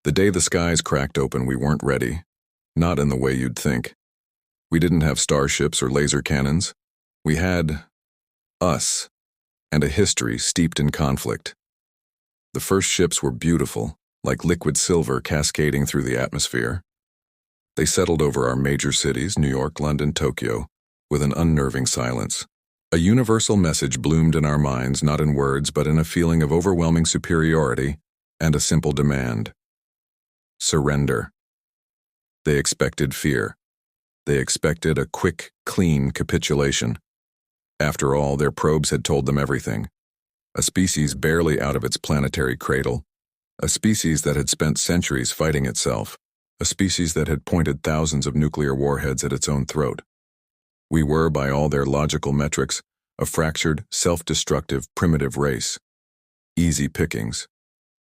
The day the skies cracked open, we weren't ready. Not in the way you'd think. We didn't have starships or laser cannons. We had us, and a history steeped in conflict. The first ships were beautiful, like liquid silver cascading through the atmosphere. They settled over our major cities, New York, London, Tokyo, with an unnerving silence. A universal message bloomed in our minds, not in words, but in a feeling of overwhelming superiority and a simple demand. Surrender. They expected fear. They expected a quick, clean capitulation. After all, their probes had told them everything. A species barely out of its planetary cradle. A species that had spent centuries fighting itself. A species that had pointed thousands of nuclear warheads at its own throat. We were, by all their logical metrics, a fractured, self-destructive, primitive race. Easy pickings.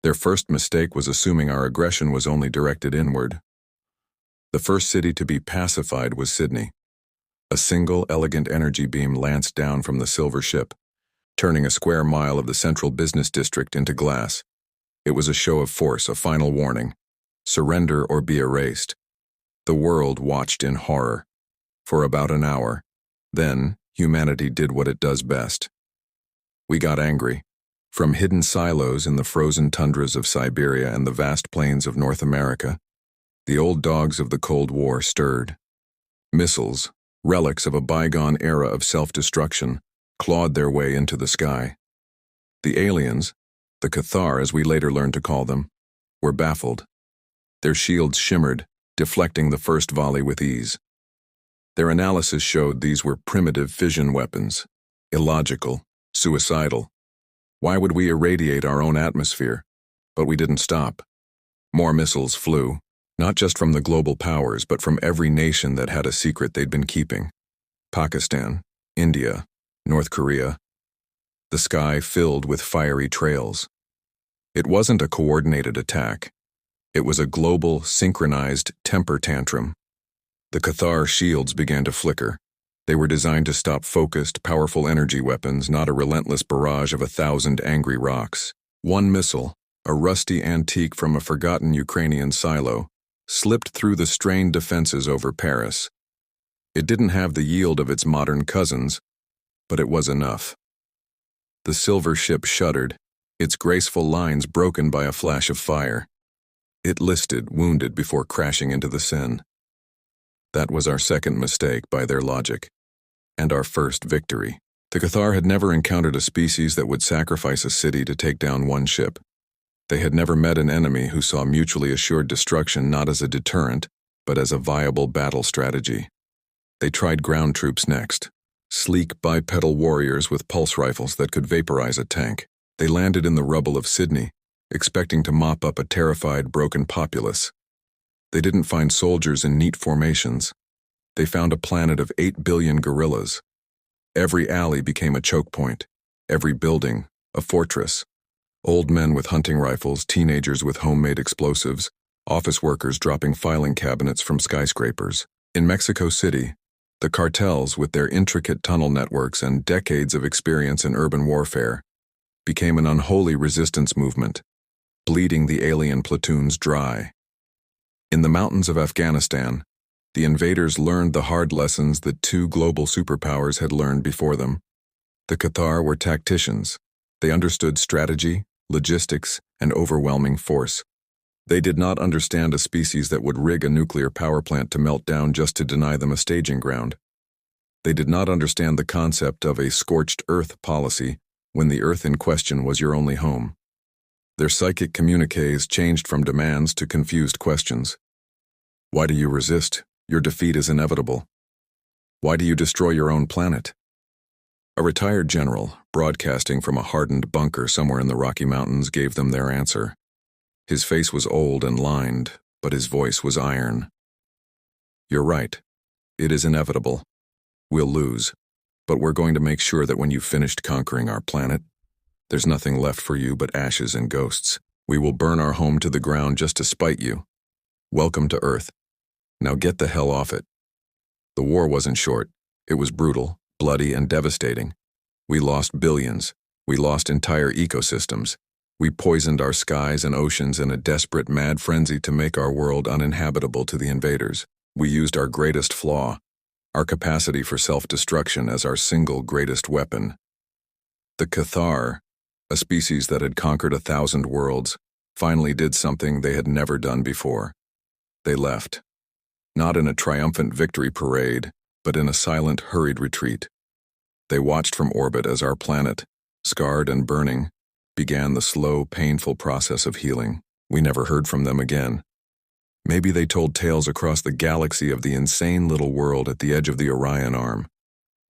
Their first mistake was assuming our aggression was only directed inward. The first city to be pacified was Sydney. A single, elegant energy beam lanced down from the silver ship, turning a square mile of the central business district into glass. It was a show of force, a final warning. Surrender or be erased. The world watched in horror. For about an hour. Then, humanity did what it does best. We got angry. From hidden silos in the frozen tundras of Siberia and the vast plains of North America, the old dogs of the Cold War stirred. Missiles, relics of a bygone era of self-destruction, clawed their way into the sky. The aliens, the Cathar as we later learned to call them, were baffled. Their shields shimmered, deflecting the first volley with ease. Their analysis showed these were primitive fission weapons, illogical, suicidal. Why would we irradiate our own atmosphere? But we didn't stop. More missiles flew, not just from the global powers, but from every nation that had a secret they'd been keeping. Pakistan, India, North Korea. The sky filled with fiery trails. It wasn't a coordinated attack. It was a global, synchronized temper tantrum. The Cathar shields began to flicker. They were designed to stop focused, powerful energy weapons, not a relentless barrage of 1,000 angry rocks. One missile, a rusty antique from a forgotten Ukrainian silo, slipped through the strained defenses over Paris. It didn't have the yield of its modern cousins, but it was enough. The silver ship shuddered, its graceful lines broken by a flash of fire. It listed, wounded, before crashing into the Seine. That was our second mistake by their logic, and our first victory. The Cathar had never encountered a species that would sacrifice a city to take down one ship. They had never met an enemy who saw mutually assured destruction not as a deterrent, but as a viable battle strategy. They tried ground troops next, sleek bipedal warriors with pulse rifles that could vaporize a tank. They landed in the rubble of Sydney, expecting to mop up a terrified, broken populace. They didn't find soldiers in neat formations. They found a planet of 8 billion gorillas. Every alley became a choke point, every building a fortress. Old men with hunting rifles, teenagers with homemade explosives, office workers dropping filing cabinets from skyscrapers. In Mexico City, the cartels, with their intricate tunnel networks and decades of experience in urban warfare, became an unholy resistance movement, bleeding the alien platoons dry. In the mountains of Afghanistan, the invaders learned the hard lessons that two global superpowers had learned before them. The Cathar were tacticians. They understood strategy, logistics, and overwhelming force. They did not understand a species that would rig a nuclear power plant to melt down just to deny them a staging ground. They did not understand the concept of a scorched earth policy when the earth in question was your only home. Their psychic communiques changed from demands to confused questions. Why do you resist? Your defeat is inevitable. Why do you destroy your own planet? A retired general, broadcasting from a hardened bunker somewhere in the Rocky Mountains, gave them their answer. His face was old and lined, but his voice was iron. You're right. It is inevitable. We'll lose, but we're going to make sure that when you've finished conquering our planet, there's nothing left for you but ashes and ghosts. We will burn our home to the ground just to spite you. Welcome to Earth. Now get the hell off it. The war wasn't short. It was brutal, bloody, and devastating. We lost billions. We lost entire ecosystems. We poisoned our skies and oceans in a desperate, mad frenzy to make our world uninhabitable to the invaders. We used our greatest flaw, our capacity for self-destruction, as our single greatest weapon. The Cathar, a species that had conquered 1,000 worlds, finally did something they had never done before. They left. Not in a triumphant victory parade, but in a silent, hurried retreat. They watched from orbit as our planet, scarred and burning, began the slow, painful process of healing. We never heard from them again. Maybe they told tales across the galaxy of the insane little world at the edge of the Orion Arm.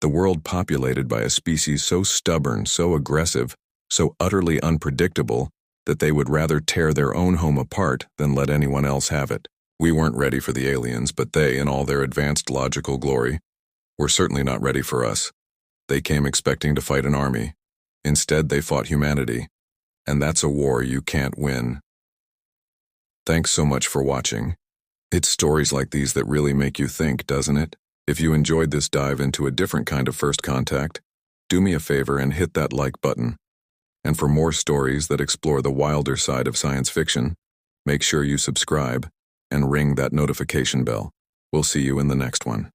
The world populated by a species so stubborn, so aggressive, so utterly unpredictable that they would rather tear their own home apart than let anyone else have it. We weren't ready for the aliens, but they, in all their advanced logical glory, were certainly not ready for us. They came expecting to fight an army. Instead, they fought humanity. And that's a war you can't win. Thanks so much for watching. It's stories like these that really make you think, doesn't it? If you enjoyed this dive into a different kind of First Contact, do me a favor and hit that like button. And for more stories that explore the wilder side of science fiction, make sure you subscribe and ring that notification bell. We'll see you in the next one.